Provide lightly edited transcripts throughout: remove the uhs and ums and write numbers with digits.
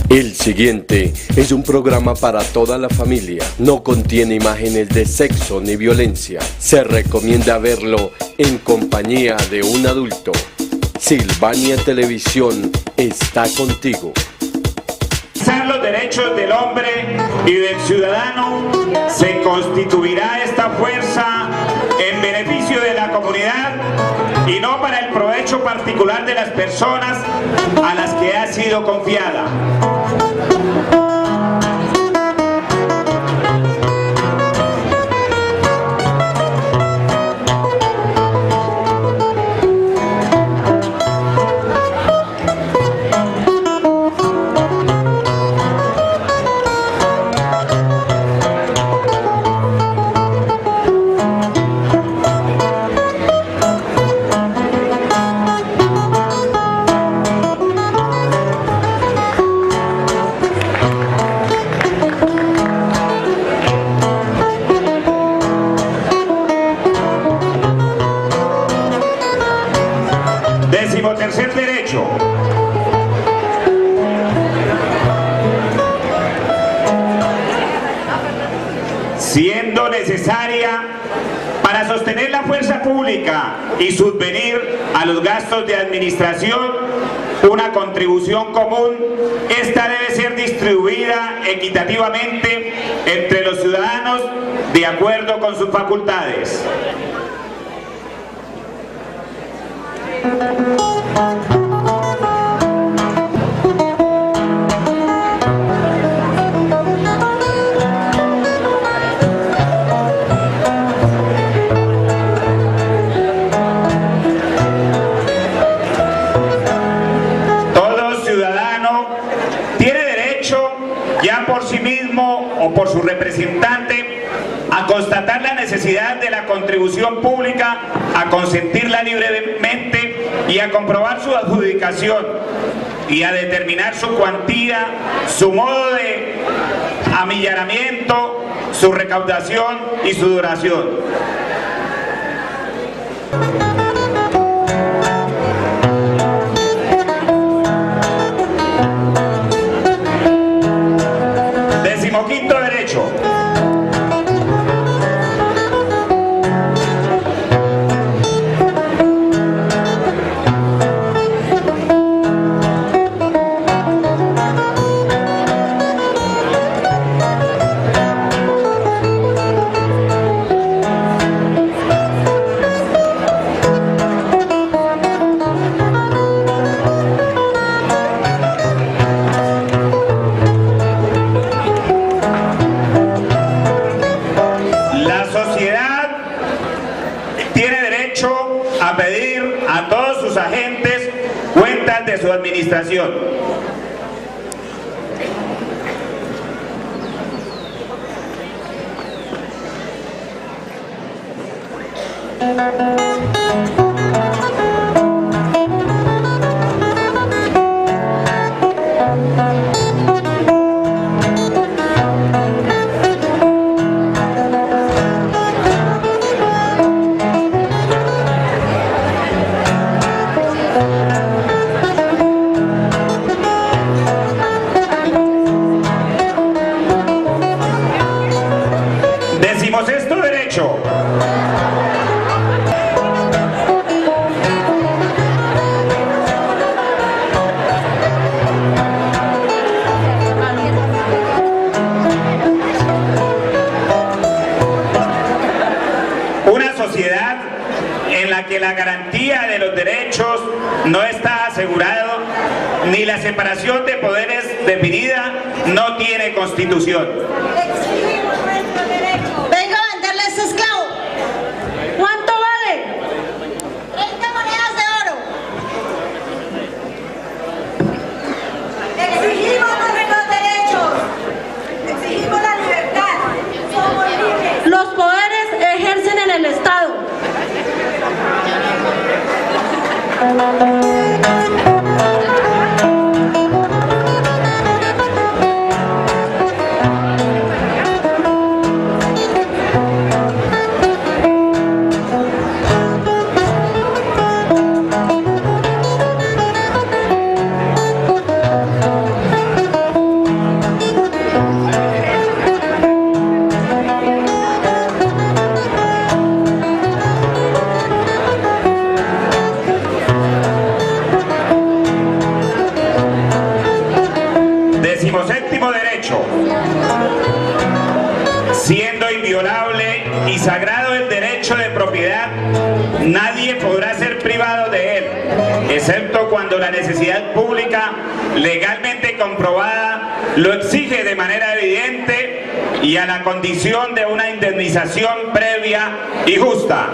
El siguiente es un programa para toda la familia. No contiene imágenes de sexo ni violencia. Se recomienda verlo en compañía de un adulto. Silvania Televisión está contigo. Los derechos del hombre y del ciudadano, se constituirá esta fuerza en beneficio de la comunidad y no para el provecho particular de las personas a las que ha sido confiada. Tercer derecho. Siendo necesaria para sostener la fuerza pública y subvenir a los gastos de administración una contribución común, esta debe ser distribuida equitativamente entre los ciudadanos de acuerdo con sus facultades. Todo ciudadano tiene derecho, ya por sí mismo o por su representante, a constatar la necesidad de la contribución pública, a consentirla libremente y a comprobar su adjudicación y a determinar su cuantía, su modo de amillaramiento, su recaudación y su duración. Decimoquinto derecho. A pedir a todos sus agentes cuentas de su administración. Decimosexto derecho. Una sociedad en la que la garantía de los derechos no está asegurado, ni la separación de poderes definida, no tiene constitución. Venga a venderle ese esclavo. ¿Cuánto vale? 30 monedas de oro. Exigimos nuestros derechos. Exigimos la libertad. Somos libres. Los poderes ejercen en el Estado. derecho. Siendo inviolable y sagrado el derecho de propiedad, nadie podrá ser privado de él, excepto cuando la necesidad pública legalmente comprobada lo exige de manera evidente y a la condición de una indemnización previa y justa.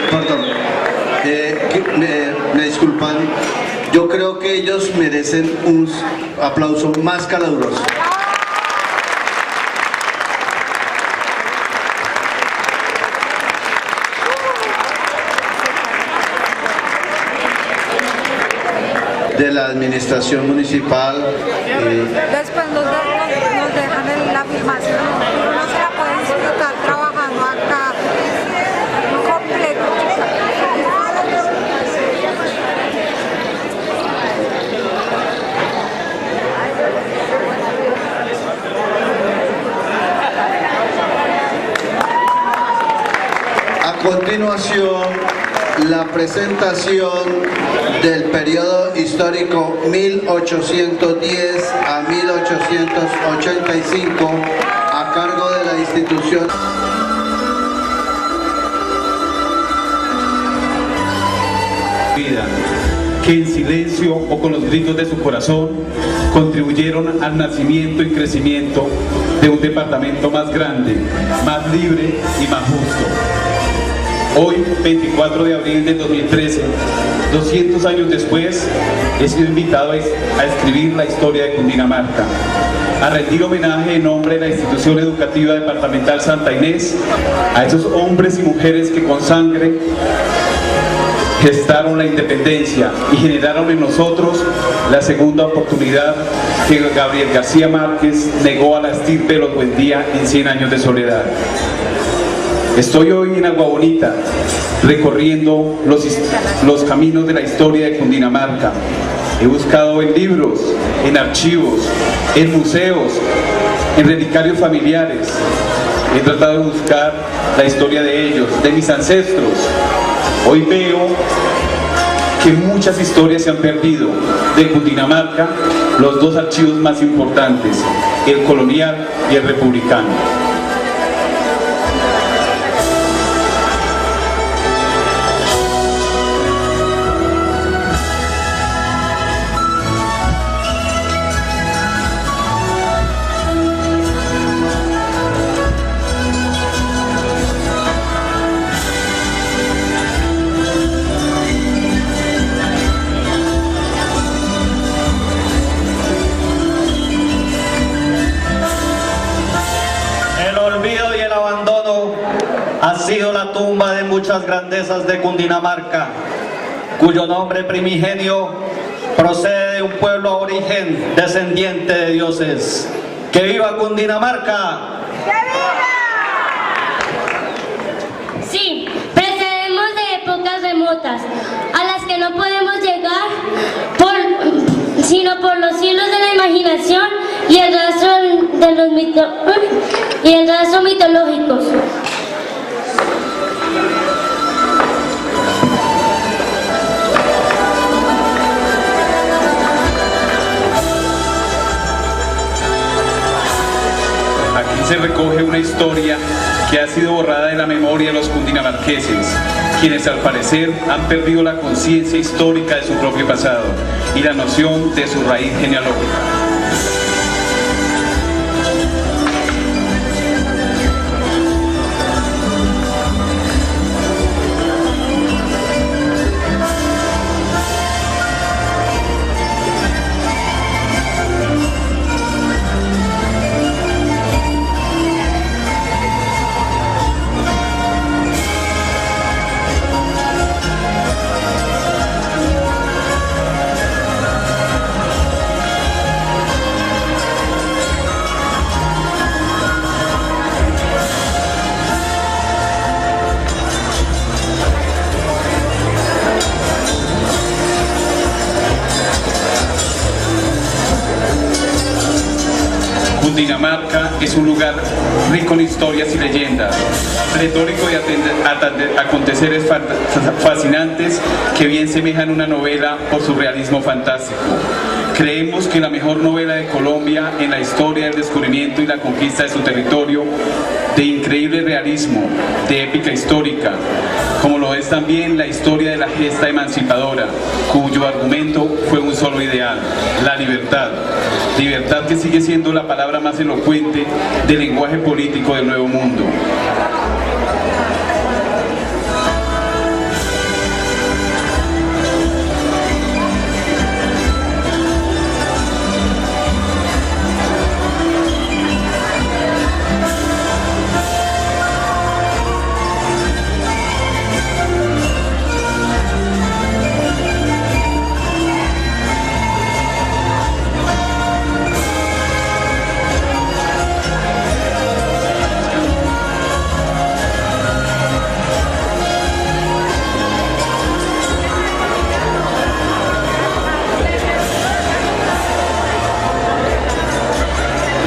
Perdón, me disculpan, yo creo que ellos merecen un aplauso más caluroso. De la administración municipal. Después nos dejan la afirmación, uno se la puede disfrutar trabajando acá completo. A continuación, la presentación del periodo histórico 1810 a 1885 a cargo de la institución. Que en silencio o con los gritos de su corazón contribuyeron al nacimiento y crecimiento de un departamento más grande, más libre y más justo. Hoy, 24 de abril de 2013, 200 años después, he sido invitado a escribir la historia de Cundinamarca, a rendir homenaje en nombre de la institución educativa departamental Santa Inés, a esos hombres y mujeres que con sangre gestaron la independencia y generaron en nosotros la segunda oportunidad que Gabriel García Márquez negó a la estirpe de los Buendía en 100 años de soledad. Estoy hoy en Agua Bonita, recorriendo los caminos de la historia de Cundinamarca. He buscado en libros, en archivos, en museos, en relicarios familiares. He tratado de buscar la historia de ellos, de mis ancestros. Hoy veo que muchas historias se han perdido. De Cundinamarca, los dos archivos más importantes, el colonial y el republicano. Ha sido la tumba de muchas grandezas de Cundinamarca, cuyo nombre primigenio procede de un pueblo aborigen descendiente de dioses. ¡Que viva Cundinamarca! ¡Que viva! Sí, procedemos de épocas remotas, a las que no podemos llegar sino por los hilos de la imaginación y el rastro mitológicos. Aquí se recoge una historia que ha sido borrada de la memoria de los cundinamarqueses, quienes al parecer han perdido la conciencia histórica de su propio pasado y la noción de su raíz genealógica. Cundinamarca es un lugar rico en historias y leyendas, pletórico de aconteceres fascinantes que bien semejan una novela por su realismo fantástico. Creemos que la mejor novela de Colombia en la historia del descubrimiento y la conquista de su territorio, de increíble realismo, de épica histórica, como lo es también la historia de la gesta emancipadora, cuyo argumento fue un solo ideal, la libertad. Libertad que sigue siendo la palabra más elocuente del lenguaje político del Nuevo Mundo.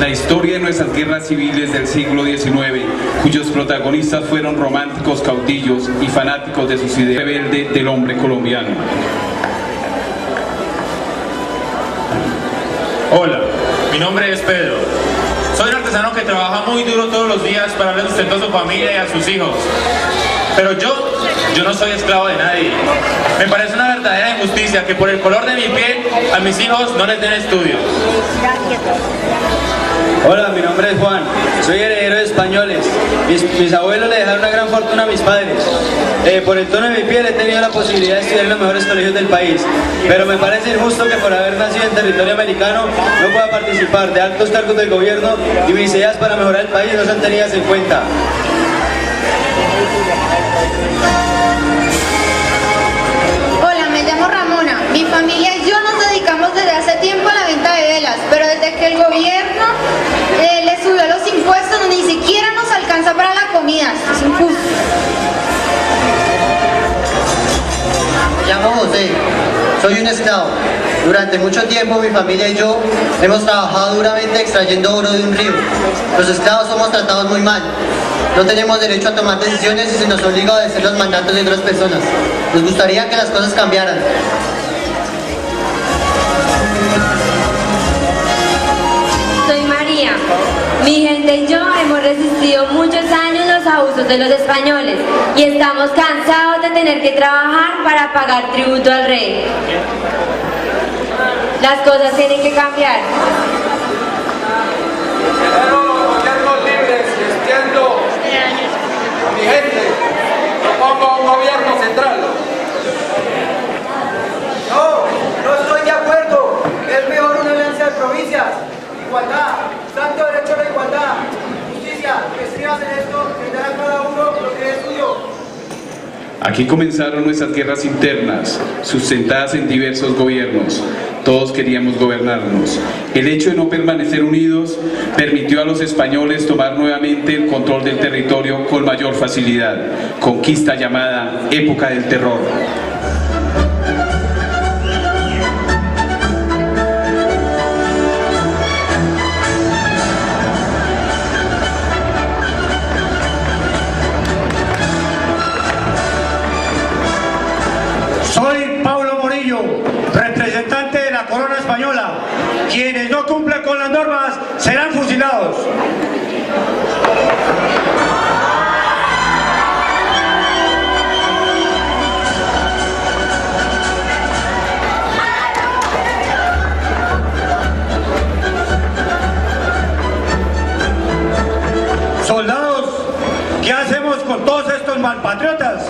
La historia de nuestras guerras civiles del siglo XIX, cuyos protagonistas fueron románticos caudillos y fanáticos de sus ideas, rebelde del hombre colombiano. Hola, mi nombre es Pedro. Soy un artesano que trabaja muy duro todos los días para darle sustento a su familia y a sus hijos. Pero yo no soy esclavo de nadie. Me parece una verdadera injusticia que por el color de mi piel a mis hijos no les den estudio. Hola, mi nombre es Juan, soy heredero de españoles. Mis abuelos le dejaron una gran fortuna a mis padres. Por el tono de mi piel he tenido la posibilidad de estudiar en los mejores colegios del país, pero me parece injusto que por haber nacido en territorio americano no pueda participar de altos cargos del gobierno y mis ideas para mejorar el país no sean tenidas en cuenta. Hola, me llamo Ramona. Mi familia y yo nos dedicamos desde hace tiempo a la venta de velas, pero desde que el gobierno le subió los impuestos ni siquiera nos alcanza para la comida. Esto es injusto. Me llamo José, soy un esclavo. Durante mucho tiempo mi familia y yo hemos trabajado duramente extrayendo oro de un río. Los esclavos somos tratados muy mal. No tenemos derecho a tomar decisiones y se nos obliga a obedecer los mandatos de otras personas. Nos gustaría que las cosas cambiaran. Soy María. Mi gente y yo hemos resistido muchos años los abusos de los españoles y estamos cansados de tener que trabajar para pagar tributo al rey. Las cosas tienen que cambiar. Gobiernos libres y extiendo a mi gente, propongo un gobierno central. No estoy de acuerdo. Es mejor una alianza de provincias. Igualdad, santo derecho a la igualdad, justicia, que escribas en esto, que dará cada uno lo que es suyo. Aquí comenzaron nuestras guerras internas, sustentadas en diversos gobiernos. Todos queríamos gobernarnos. El hecho de no permanecer unidos permitió a los españoles tomar nuevamente el control del territorio con mayor facilidad. Conquista llamada época del terror. Soy Paulo Morillo, representante de la corona española. Quienes no cumplan con las normas serán fusilados. Soldados, ¿qué hacemos con todos estos malpatriotas?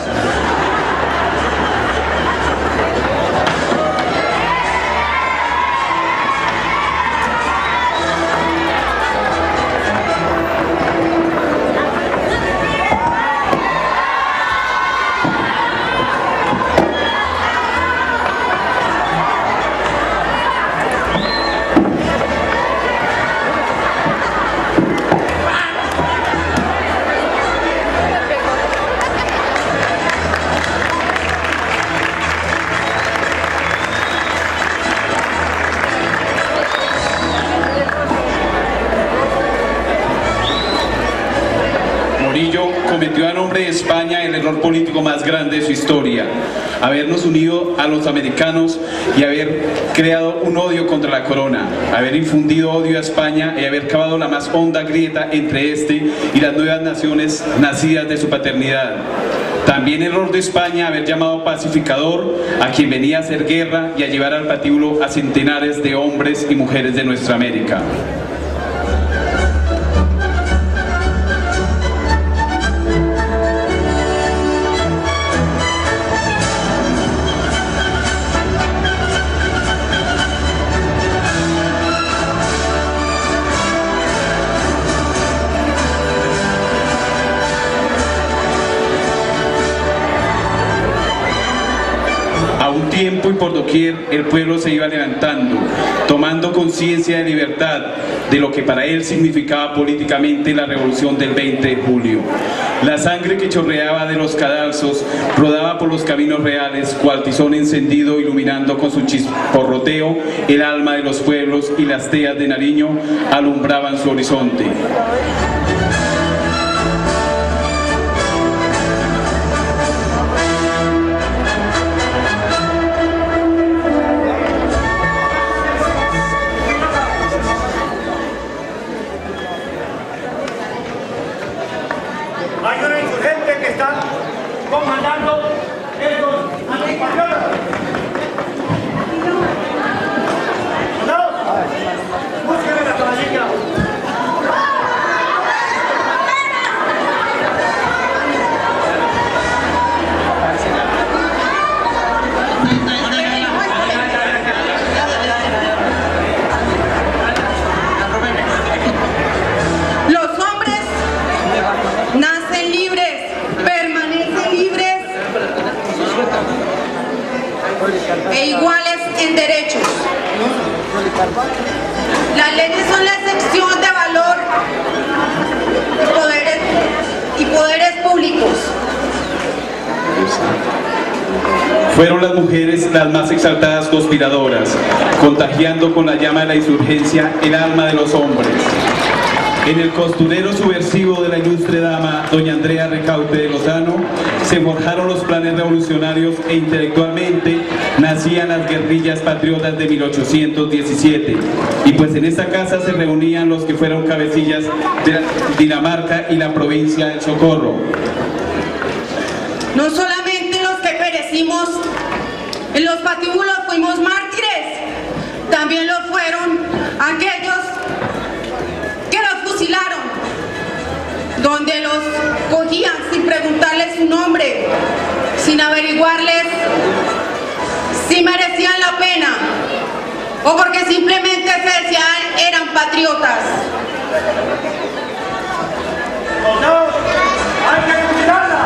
Morillo cometió a nombre de España el error político más grande de su historia, habernos unido a los americanos y haber creado un odio contra la corona, haber infundido odio a España y haber cavado la más honda grieta entre este y las nuevas naciones nacidas de su paternidad. También error de España haber llamado pacificador a quien venía a hacer guerra y a llevar al patíbulo a centenares de hombres y mujeres de nuestra América. un tiempo y por doquier el pueblo se iba levantando, tomando conciencia de libertad, de lo que para él significaba políticamente la revolución del 20 de julio. La sangre que chorreaba de los cadalzos rodaba por los caminos reales, cual tizón encendido, iluminando con su chisporroteo el alma de los pueblos, y las teas de Nariño alumbraban su horizonte. Hay una insurgente que está comandando estos antipatriotas. ¡Soldados! ¡Búsquenme la caballita! Los hombres nacen libres, permanecen libres e iguales en derechos. Las leyes son la excepción de valor y poderes públicos. Fueron las mujeres las más exaltadas conspiradoras, contagiando con la llama de la insurgencia el alma de los hombres. En el costurero subversivo de la ilustre dama doña Andrea Recaute de Lozano se forjaron los planes revolucionarios e intelectualmente nacían las guerrillas patriotas de 1817. Y pues en esta casa se reunían los que fueron cabecillas de Dinamarca y la provincia del Socorro. No solamente los que perecimos en los patíbulos fuimos mártires, también lo fueron aquellos que los fusilaron, donde los cogían sin preguntarles su nombre, sin averiguarles si merecían la pena o porque simplemente se decían eran patriotas. ¡Soldados! ¡Hay que fusilarla!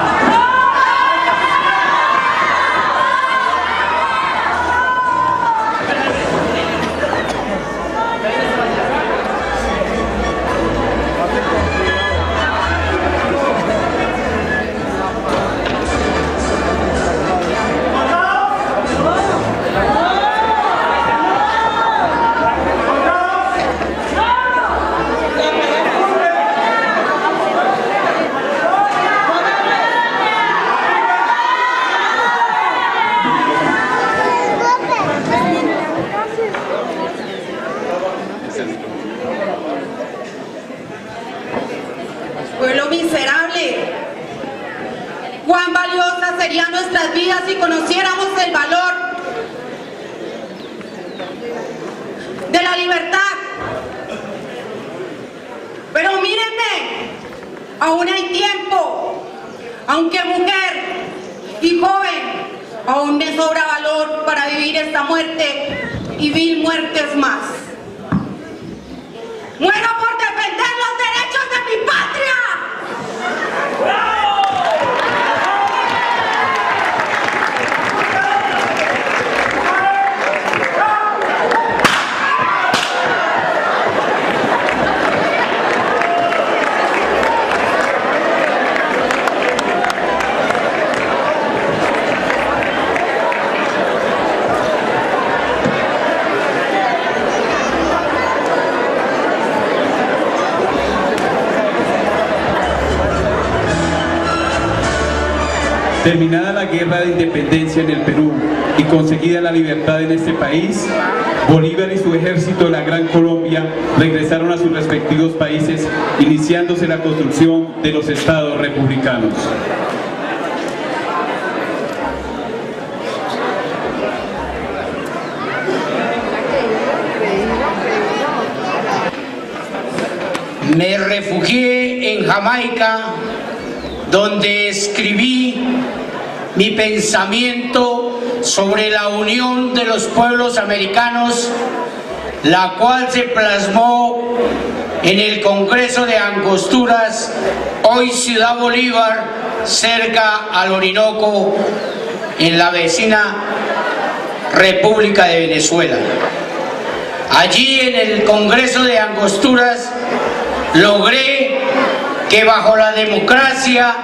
Pueblo miserable, cuán valiosas serían nuestras vidas si conociéramos el valor de la libertad. Pero mírenme, aún hay tiempo, aunque mujer y joven, aún me sobra valor para vivir esta muerte y 1000 muertes más. Muero por defender los derechos de mi patria. Terminada la guerra de independencia en el Perú y conseguida la libertad en este país, Bolívar y su ejército de la Gran Colombia regresaron a sus respectivos países, iniciándose la construcción de los estados republicanos. Me refugié en Jamaica, donde escribí mi pensamiento sobre la unión de los pueblos americanos, la cual se plasmó en el Congreso de Angosturas, hoy Ciudad Bolívar, cerca al Orinoco, en la vecina República de Venezuela. Allí en el Congreso de Angosturas logré que bajo la democracia,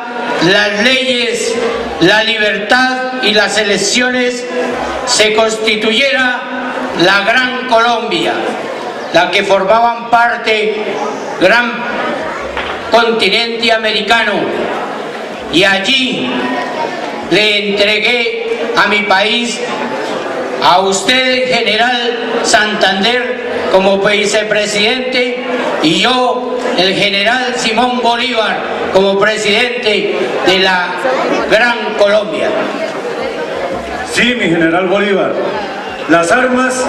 las leyes, la libertad y las elecciones se constituyera la Gran Colombia, la que formaban parte gran continente americano, y allí le entregué a mi país, a usted, general Santander, como vicepresidente, y yo, el general Simón Bolívar, como presidente de la Gran Colombia. Sí, mi general Bolívar, las armas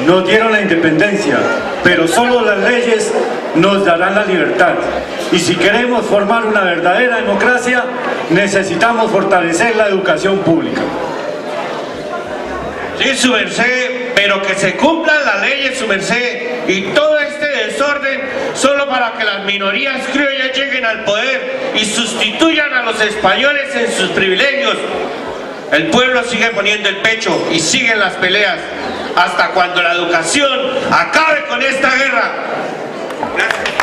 nos dieron la independencia, pero solo las leyes nos darán la libertad. Y si queremos formar una verdadera democracia, necesitamos fortalecer la educación pública. Sí, su merced, pero que se cumplan las leyes, su merced, y todo este desorden solo para que las minorías criollas lleguen al poder y sustituyan a los españoles en sus privilegios. El pueblo sigue poniendo el pecho y siguen las peleas hasta cuando la educación acabe con esta guerra. Gracias.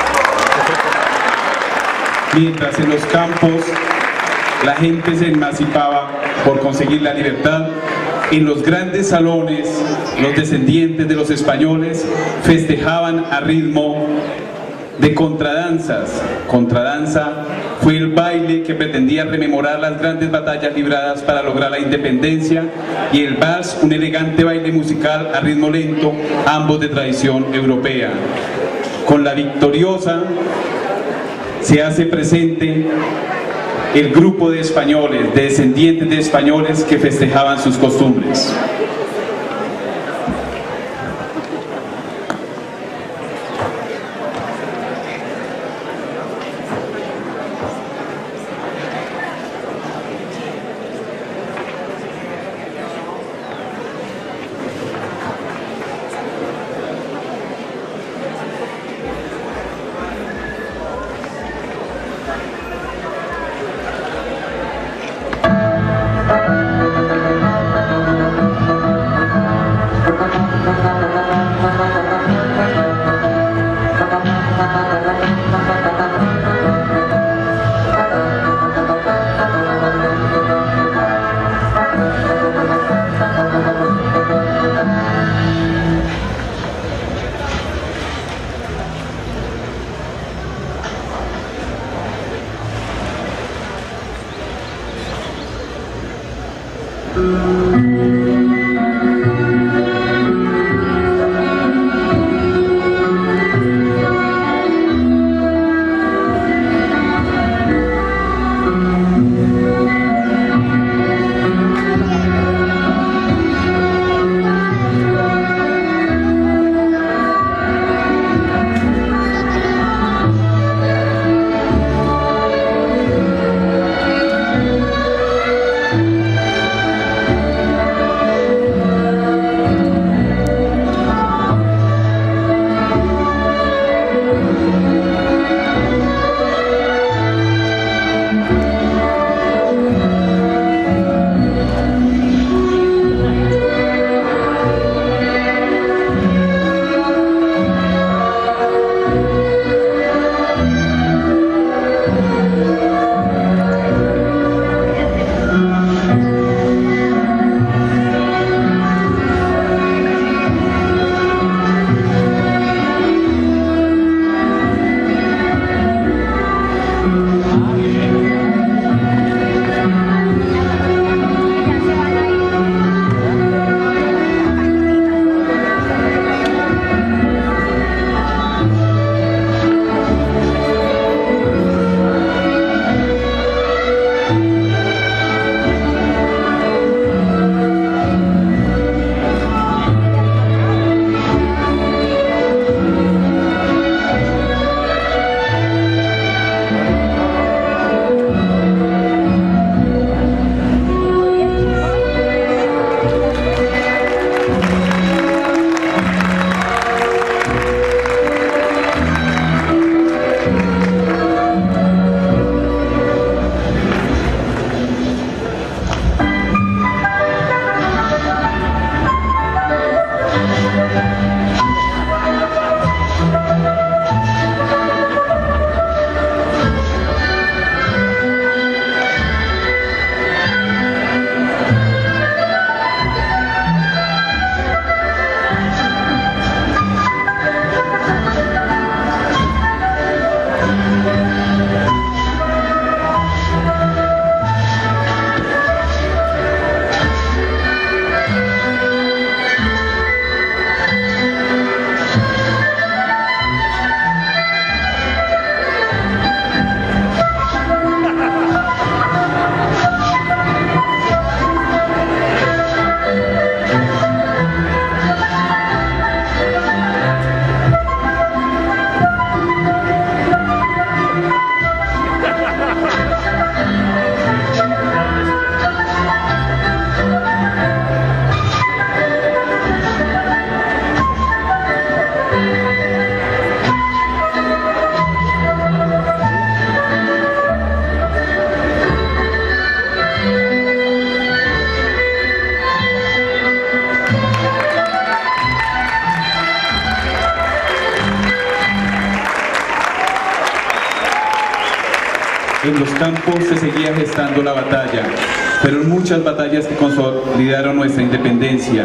Mientras en los campos la gente se emancipaba por conseguir la libertad, en los grandes salones los descendientes de los españoles festejaban a ritmo de contradanzas. Contradanza fue el baile que pretendía rememorar las grandes batallas libradas para lograr la independencia, y el vals, un elegante baile musical a ritmo lento, ambos de tradición europea. Con la victoriosa se hace presente el grupo de españoles, de descendientes de españoles que festejaban sus costumbres. En los campos se seguía gestando la batalla. Fueron muchas batallas que consolidaron nuestra independencia.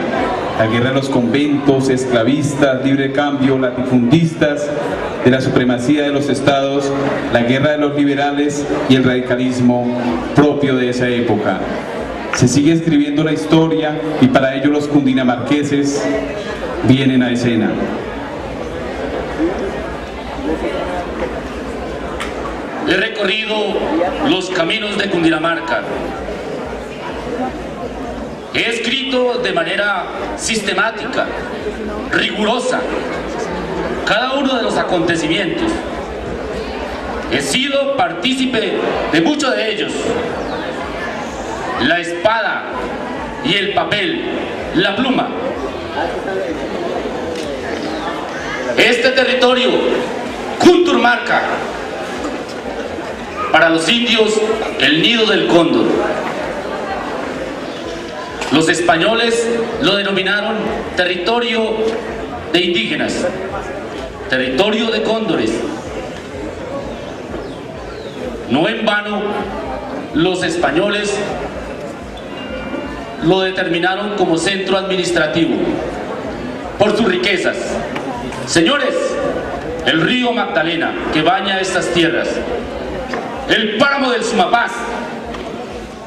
La guerra de los conventos, esclavistas, libre cambio, latifundistas, de la supremacía de los estados, la guerra de los liberales y el radicalismo propio de esa época. Se sigue escribiendo la historia y para ello los cundinamarqueses vienen a escena. He recorrido los caminos de Cundinamarca. He escrito de manera sistemática, rigurosa, cada uno de los acontecimientos. He sido partícipe de muchos de ellos. La espada y el papel, la pluma. Este territorio, Cundinamarca, para los indios, el nido del cóndor. Los españoles lo denominaron territorio de indígenas, territorio de cóndores. No en vano, los españoles lo determinaron como centro administrativo por sus riquezas. Señores, el río Magdalena que baña estas tierras, el páramo del Sumapaz,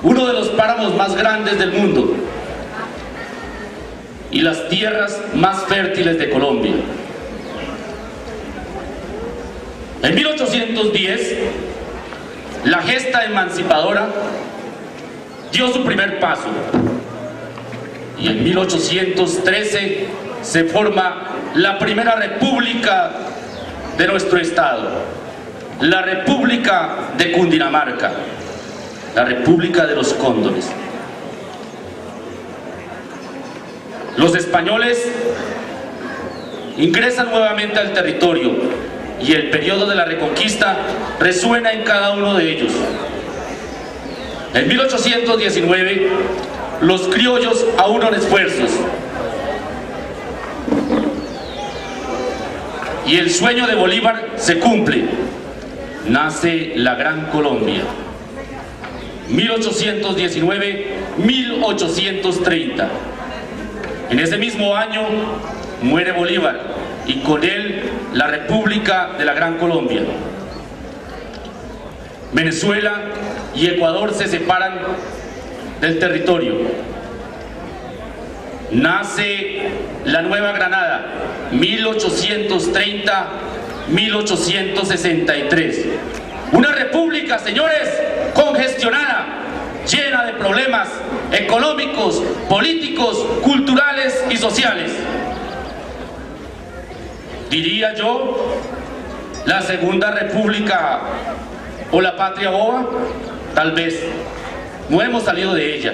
uno de los páramos más grandes del mundo, y las tierras más fértiles de Colombia. En 1810, la gesta emancipadora dio su primer paso, y en 1813 se forma la primera república de nuestro estado, la República de Cundinamarca, la República de los Cóndores. Los españoles ingresan nuevamente al territorio y el periodo de la Reconquista resuena en cada uno de ellos. En 1819, los criollos aunan esfuerzos y el sueño de Bolívar se cumple. Nace la Gran Colombia. 1819-1830. En ese mismo año muere Bolívar y con él la República de la Gran Colombia. Venezuela y Ecuador se separan del territorio. Nace la Nueva Granada, 1830-1863. Una república, señores, congestionada, llena de problemas económicos, políticos, culturales y sociales. Diría yo, la Segunda República o la patria boba, tal vez. No hemos salido de ella.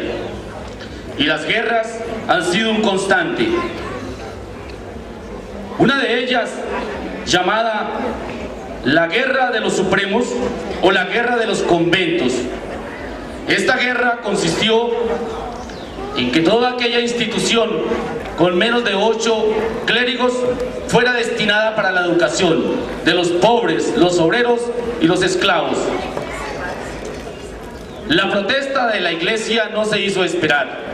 Y las guerras han sido un constante. Una de ellas, llamada la Guerra de los Supremos o la Guerra de los Conventos. Esta guerra consistió en que toda aquella institución con menos de 8 clérigos fuera destinada para la educación de los pobres, los obreros y los esclavos. La protesta de la iglesia no se hizo esperar.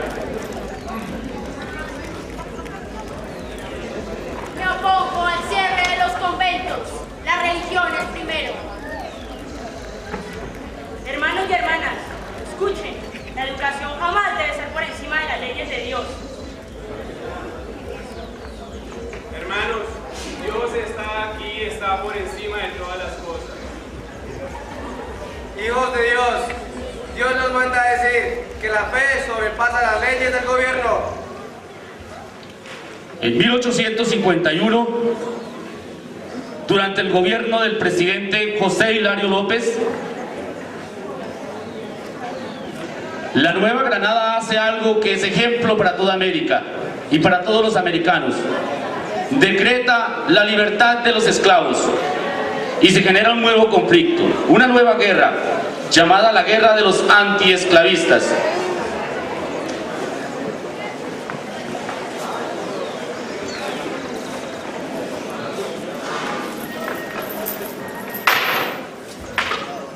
Me opongo al cierre de los conventos. La religión es primero. Hermanos y hermanas, escuchen, la educación jamás debe ser por encima de las leyes de Dios. Hermanos, Dios está aquí, está por encima de todas las cosas. Hijos de Dios, Dios nos manda a decir que la fe sobrepasa las leyes del gobierno. En 1851, durante el gobierno del presidente José Hilario López, la Nueva Granada hace algo que es ejemplo para toda América y para todos los americanos. Decreta la libertad de los esclavos y se genera un nuevo conflicto, una nueva guerra, llamada la Guerra de los Antiesclavistas.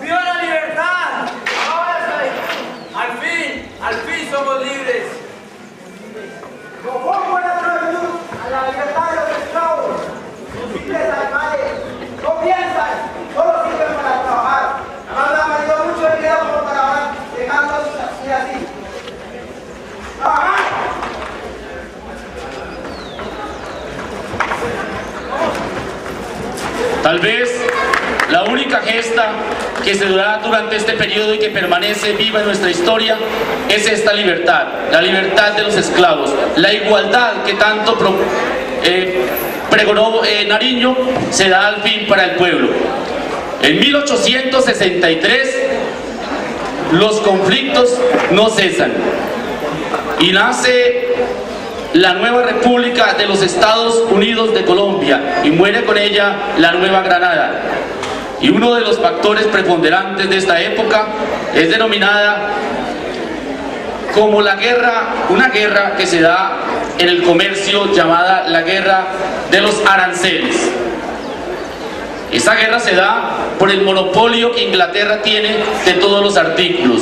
¡Viva la libertad! Tal vez la única gesta que se dará durante este periodo y que permanece viva en nuestra historia es esta libertad, la libertad de los esclavos, la igualdad que tanto pregonó Nariño se da al fin para el pueblo. En 1863 los conflictos no cesan y nace la nueva República de los Estados Unidos de Colombia y muere con ella la Nueva Granada. Y uno de los factores preponderantes de esta época es denominada como la guerra, una guerra que se da en el comercio llamada la Guerra de los Aranceles. Esta guerra se da por el monopolio que Inglaterra tiene de todos los artículos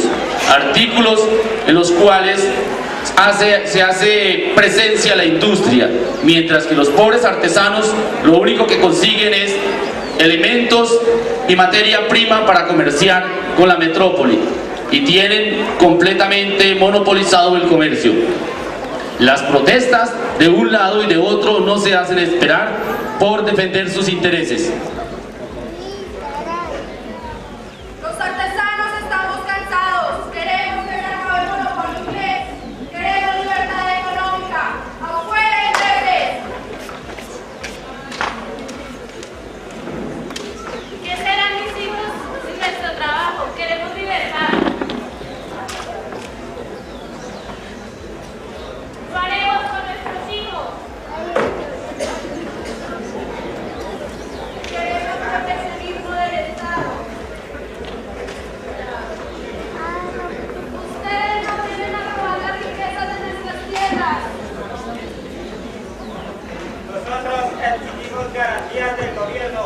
en los cuales se hace presencia la industria, mientras que los pobres artesanos lo único que consiguen es elementos y materia prima para comerciar con la metrópoli y tienen completamente monopolizado el comercio. Las protestas de un lado y de otro no se hacen esperar por defender sus intereses. Los artesanos estamos cansados, queremos que se acabe el monopolio inglés, queremos libertad económica, afuera ingleses. ¿Qué serán mis hijos sin nuestro trabajo? Queremos libertad. ¿Qué haremos con nuestros hijos? Queremos proteccionismo del Estado. Ustedes no vienen a robar las riquezas de nuestras tierras. Nosotros exigimos garantías del gobierno.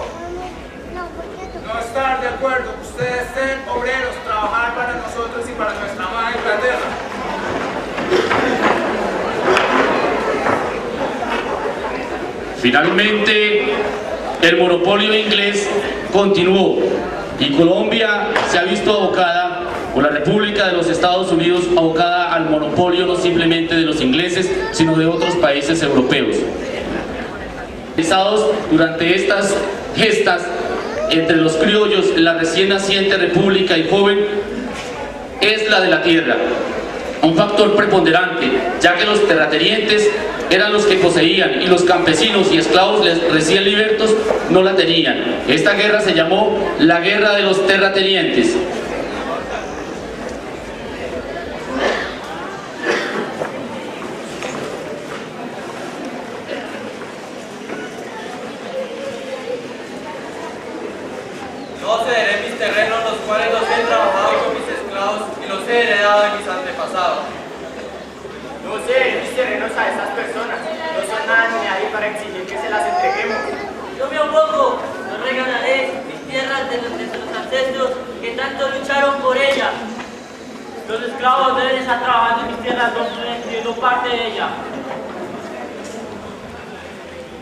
No estar de acuerdo, ustedes ser obreros, trabajar para nosotros y para nuestra amada Inglaterra. Finalmente, el monopolio inglés continuó y Colombia se ha visto abocada, o la República de los Estados Unidos abocada al monopolio no simplemente de los ingleses, sino de otros países europeos. Durante estas gestas entre los criollos, la recién naciente república y joven es la de la tierra, un factor preponderante, ya que los terratenientes eran los que poseían y los campesinos y esclavos recién libertos no la tenían. Esta guerra se llamó la Guerra de los Terratenientes. No cederé mis terrenos, los cuales los he trabajado con mis esclavos y los he heredado de mis antepasados. No cederé mis terrenos a estas personas, no son nada ni nadie para exigir que se las entreguemos. Yo me opongo, no regalaré mis tierras de nuestros ancestros que tanto lucharon por ellas. Los esclavos deben estar trabajando en mis tierras, siendo parte de ellas.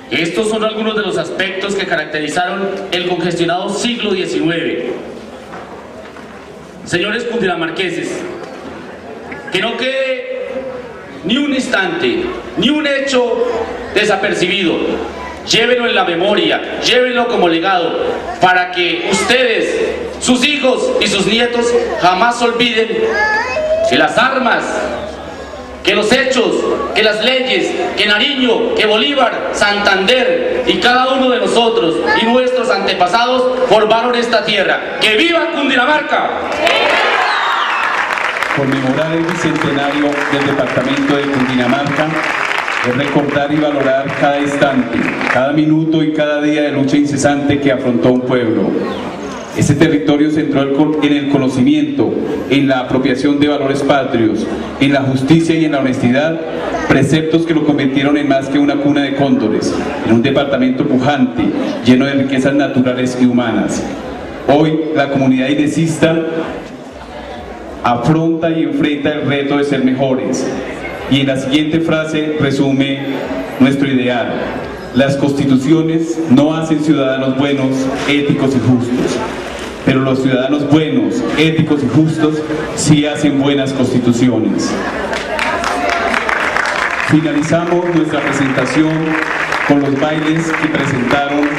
Estos son algunos de los aspectos que caracterizaron el congestionado siglo XIX. Señores cundinamarqueses, que no quede ni un instante, ni un hecho desapercibido. Llévenlo en la memoria, llévenlo como legado, para que ustedes, sus hijos y sus nietos jamás olviden que las armas, que los hechos, que las leyes, que Nariño, que Bolívar, Santander y cada uno de nosotros y nuestros antepasados formaron esta tierra. ¡Que viva Cundinamarca! Conmemorar el bicentenario del departamento de Cundinamarca es recordar y valorar cada instante, cada minuto y cada día de lucha incesante que afrontó un pueblo. Este territorio se centró en el conocimiento, en la apropiación de valores patrios, en la justicia y en la honestidad, preceptos que lo convirtieron en más que una cuna de cóndores, en un departamento pujante, lleno de riquezas naturales y humanas. Hoy la comunidad indecista afronta y enfrenta el reto de ser mejores, y en la siguiente frase resume nuestro ideal: las constituciones no hacen ciudadanos buenos, éticos y justos, pero los ciudadanos buenos, éticos y justos sí hacen buenas constituciones. Finalizamos nuestra presentación con los bailes que presentaron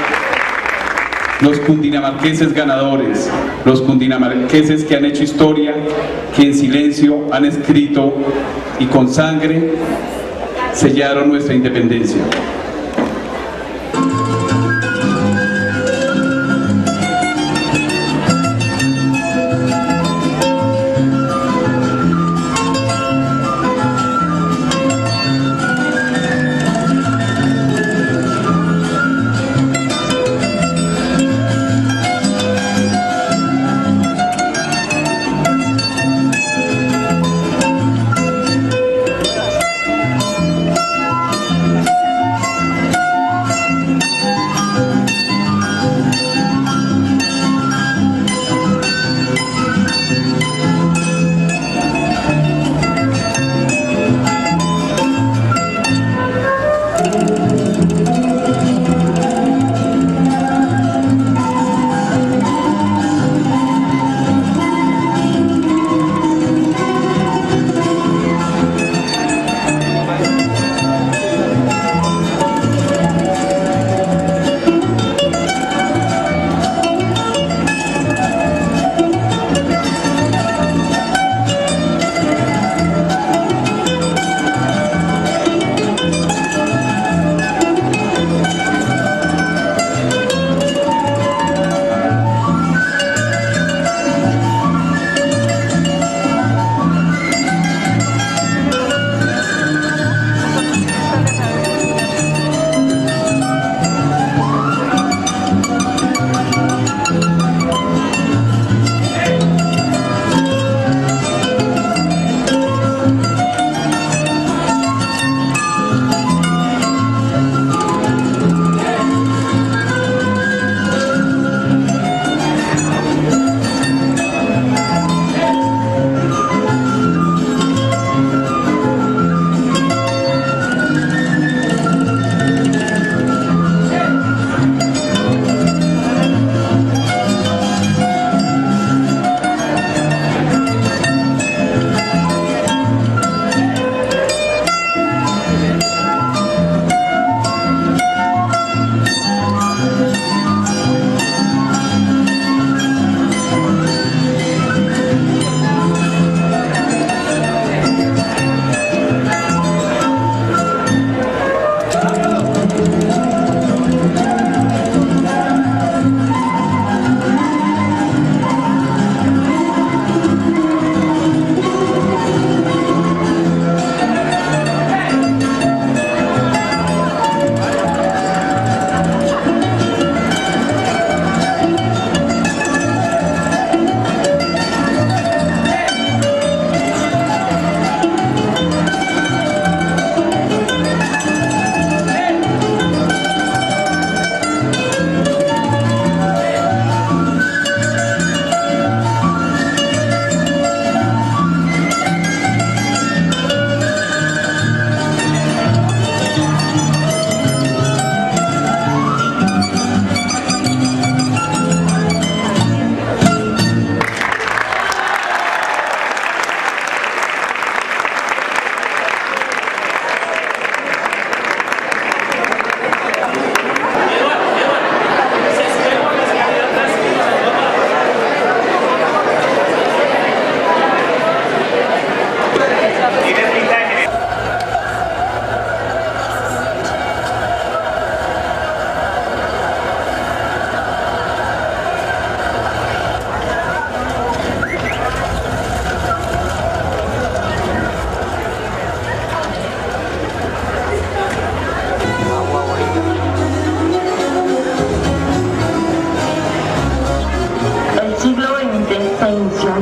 los cundinamarqueses ganadores, los cundinamarqueses que han hecho historia, que en silencio han escrito y con sangre sellaron nuestra independencia.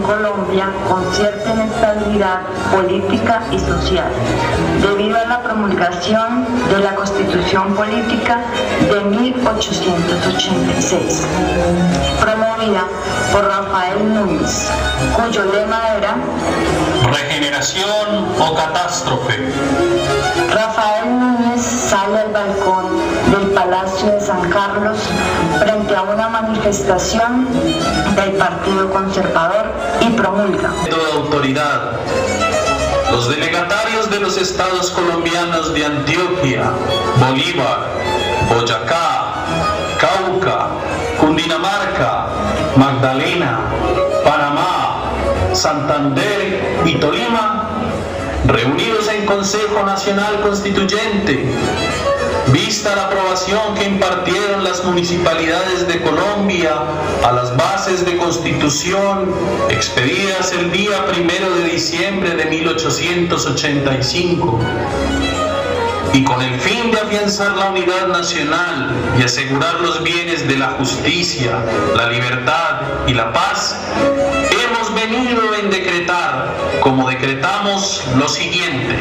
Colombia con cierta inestabilidad política y social, debido a la promulgación de la Constitución Política de 1886, promovida por Rafael Núñez, cuyo lema era regeneración o catástrofe. Rafael Núñez sale al balcón del Palacio de San Carlos frente a una manifestación del Partido Conservador y promulga. Toda autoridad, los delegatarios de los estados colombianos de Antioquia, Bolívar, Boyacá, Cauca, Cundinamarca, Cundinamarca, Magdalena, Panamá, Santander y Tolima, reunidos en Consejo Nacional Constituyente, vista la aprobación que impartieron las municipalidades de Colombia a las bases de constitución expedidas el día 1 de diciembre de 1885, y con el fin de afianzar la unidad nacional y asegurar los bienes de la justicia, la libertad y la paz, hemos venido en decretar, como decretamos, lo siguiente.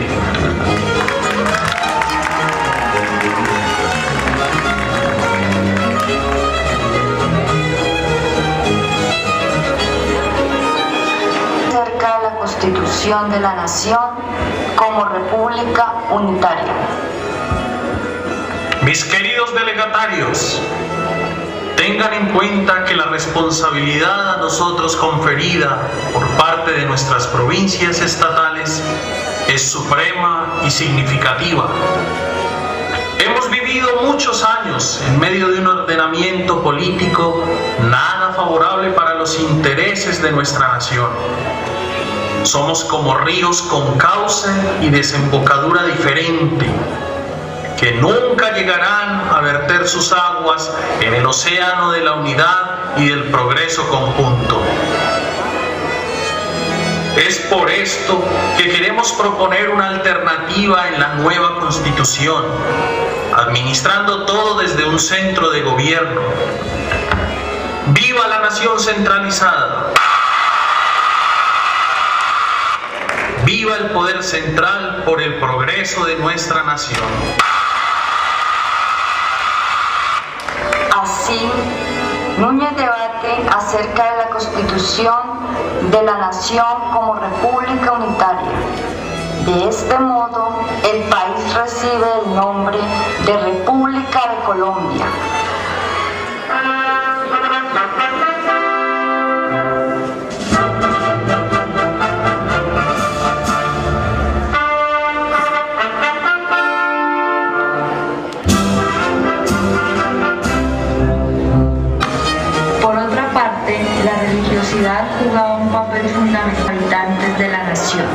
Acerca de la Constitución de la Nación como República Unitaria. Mis queridos delegatarios, tengan en cuenta que la responsabilidad a nosotros conferida por parte de nuestras provincias estatales es suprema y significativa. Hemos vivido muchos años en medio de un ordenamiento político nada favorable para los intereses de nuestra nación. Somos como ríos con cauce y desembocadura diferente, que nunca llegarán a verter sus aguas en el océano de la unidad y del progreso conjunto. Es por esto que queremos proponer una alternativa en la nueva Constitución, administrando todo desde un centro de gobierno. ¡Viva la nación centralizada! ¡Viva el poder central por el progreso de nuestra nación! Así, Núñez debate acerca de la Constitución de la Nación como República Unitaria. De este modo, el país recibe el nombre de República de Colombia. La religiosidad jugaba un papel fundamental antes de la nación.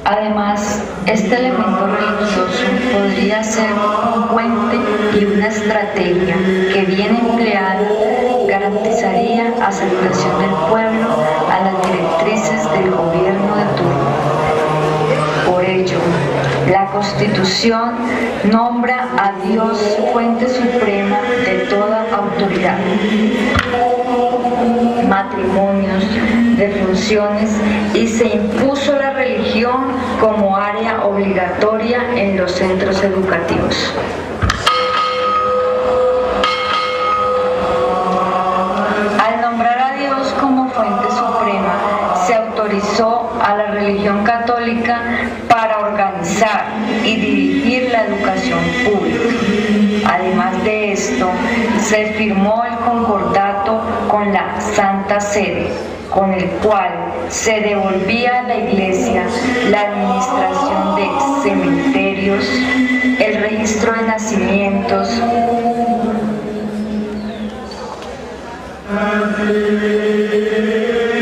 Además, este elemento religioso podría ser un puente y una estrategia que, bien empleada, garantizaría aceptación del pueblo a las directrices del gobierno de turno. Por ello, la Constitución nombra a Dios fuente suprema de toda autoridad, matrimonios, defunciones, y se impuso la religión como área obligatoria en los centros educativos. Al nombrar a Dios como fuente suprema, se autorizó a la religión católica para organizar y dirigir la educación pública. Además de esto, se firmó el concordato con la Santa Sede, con el cual se devolvía a la Iglesia la administración de cementerios, el registro de nacimientos,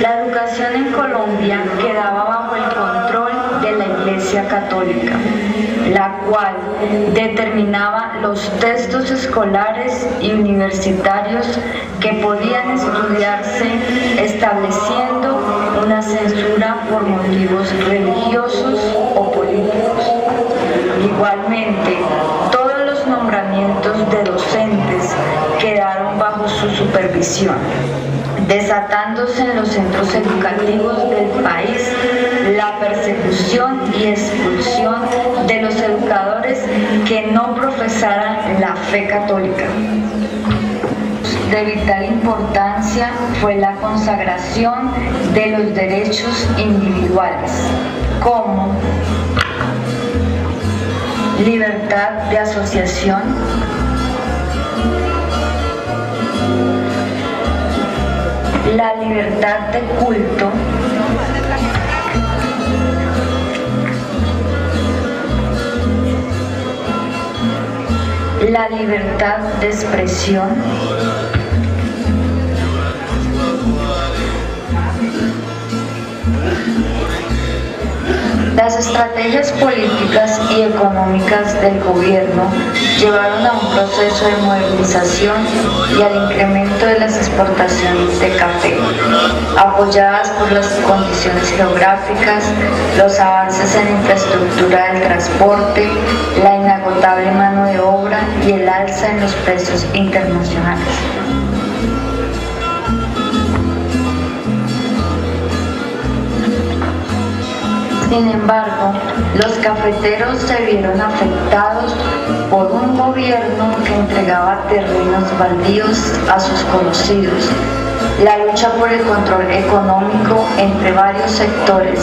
la educación en Colombia quedaba bajo el control de la Iglesia Católica, la cual determinaba los textos escolares y universitarios que podían estudiarse, estableciendo una censura por motivos religiosos o políticos. De igual represión, desatándose en los centros educativos del país la persecución y expulsión de los educadores que no profesaran la fe católica. De vital importancia fue la consagración de los derechos individuales, como libertad de asociación, la libertad de culto, la libertad de expresión, las estrategias políticas y económicas del gobierno llevaron a un proceso de modernización y al incremento de las exportaciones de café, apoyadas por las condiciones geográficas, los avances en infraestructura del transporte, la inagotable mano de obra y el alza en los precios internacionales. Sin embargo, los cafeteros se vieron afectados por un gobierno que entregaba terrenos baldíos a sus conocidos, la lucha por el control económico entre varios sectores,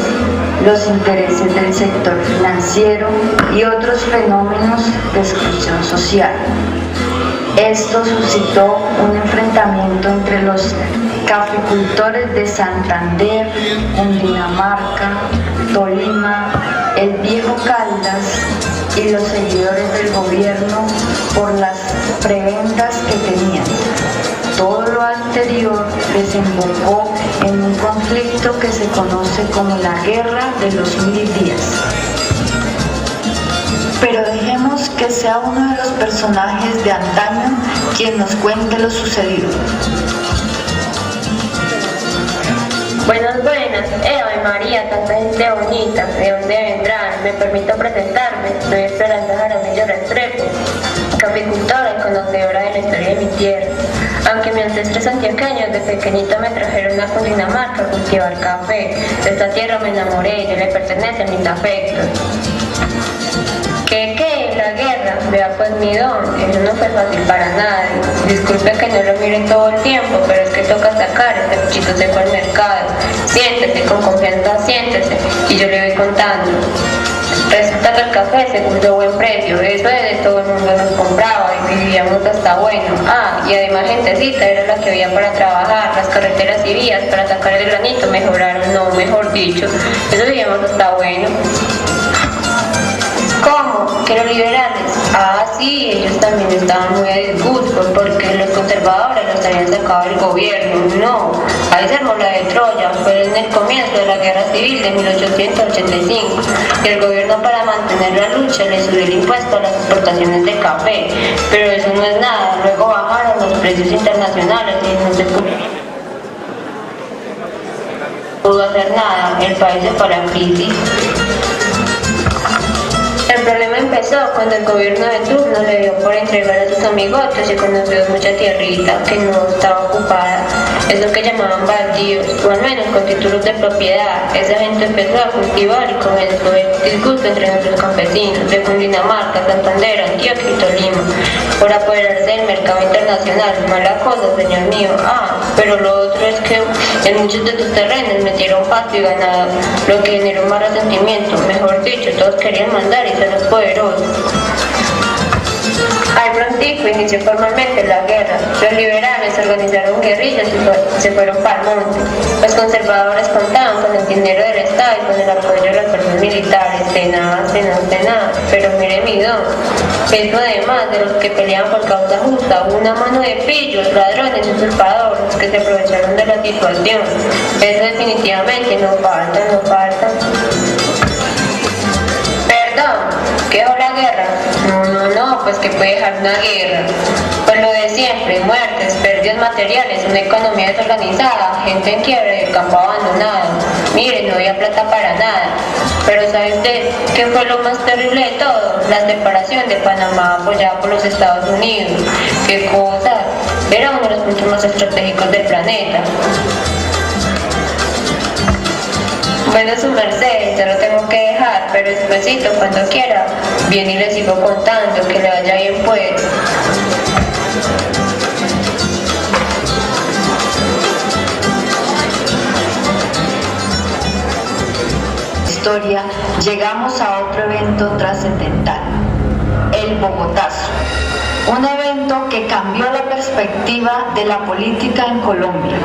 los intereses del sector financiero y otros fenómenos de exclusión social. Esto suscitó un enfrentamiento entre los caficultores de Santander, Cundinamarca, Tolima, el Viejo Caldas y los seguidores del gobierno por las prebendas que tenían. Todo lo anterior desembocó en un conflicto que se conoce como la Guerra de los 1000 días. Pero dejemos que sea uno de los personajes de antaño quien nos cuente lo sucedido. Buenas, María, tanta gente bonita, ¿de dónde vendrán? Me permito presentarme, soy Esperanza Jaramillo Restrepo, caficultora y conocedora de la historia de mi tierra. Aunque mis ancestros antioqueños de pequeñita me trajeron a Cundinamarca a cultivar café, de esta tierra me enamoré y yo le pertenecen mis afectos. ¿Qué? La guerra, vea pues mi don, eso no fue fácil para nadie. Disculpe que no lo mire todo el tiempo, pero es que toca sacar este cuchito seco al mercado. Siéntese, con confianza siéntese, y yo le voy contando. Resulta que el café se puso a buen precio, eso es de todo el mundo nos compraba y vivíamos hasta bueno. Y además gentecita era la que había para trabajar, las carreteras y vías para sacar el granito mejoraron, no, mejor dicho, eso vivíamos hasta bueno. ¿Cómo? ¿Que los liberales? Sí, ellos también estaban muy a disgusto porque los conservadores los habían sacado del gobierno. No, ahí se armó la de Troya, fue en el comienzo de la guerra civil de 1885 y el gobierno, para mantener la lucha, le subió el impuesto a las exportaciones de café, pero eso no es nada, luego bajaron los precios internacionales y no se pudo hacer nada, el país se fue a la crisis. El problema empezó cuando el gobierno de turno le dio por entregar a sus amigotes y conocidos mucha tierrita que no estaba ocupada, eso que llamaban baldíos, o al menos con títulos de propiedad. Esa gente empezó a cultivar y comenzó el disgusto entre nuestros campesinos de Cundinamarca, Santander, Antioquia y Tolima, por apoderarse del mercado internacional. Mala cosa, señor mío. Pero lo otro es que en muchos de sus terrenos metieron pasto y ganado, lo que generó más resentimiento. Mejor dicho, todos querían mandar y ser los poderosos. Al prontico inició formalmente la guerra. Los liberales organizaron guerrillas y se fueron para el monte. Los conservadores contaban con el dinero del Estado y con el apoyo de las fuerzas militares. De nada. Pero mire mi don, eso además de los que peleaban por causa justa, hubo una mano de pillos, ladrones y usurpadores que se aprovecharon de la situación. Eso definitivamente no falta. ¿Qué dejó la guerra? No, pues que puede dejar una guerra. Pues lo de siempre, muertes, pérdidas materiales, una economía desorganizada, gente en quiebra y el campo abandonado. Mire, no había plata para nada. Pero ¿sabe usted qué fue lo más terrible de todo? La separación de Panamá apoyada por los Estados Unidos. ¿Qué cosa? Era uno de los puntos más estratégicos del planeta. Bueno, su merced, ya lo tengo que dejar, pero despuesito, cuando quiera, viene y le sigo contando, que le vaya bien pues. Historia, llegamos a otro evento trascendental, el Bogotazo, un evento que cambió la perspectiva de la política en Colombia.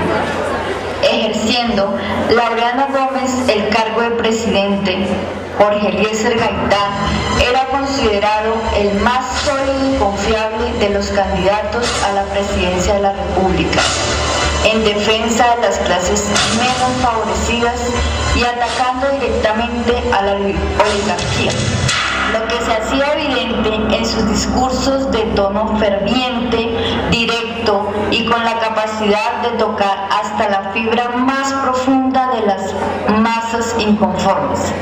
Ejerciendo Laureano Gómez el cargo de presidente, Jorge Eliezer Gaitán era considerado el más sólido y confiable de los candidatos a la presidencia de la República, en defensa de las clases menos favorecidas y atacando directamente a la oligarquía, lo que se hacía evidente en sus discursos de tono ferviente, directo y con la capacidad de tocar hasta la fibra más profunda de las masas inconformes.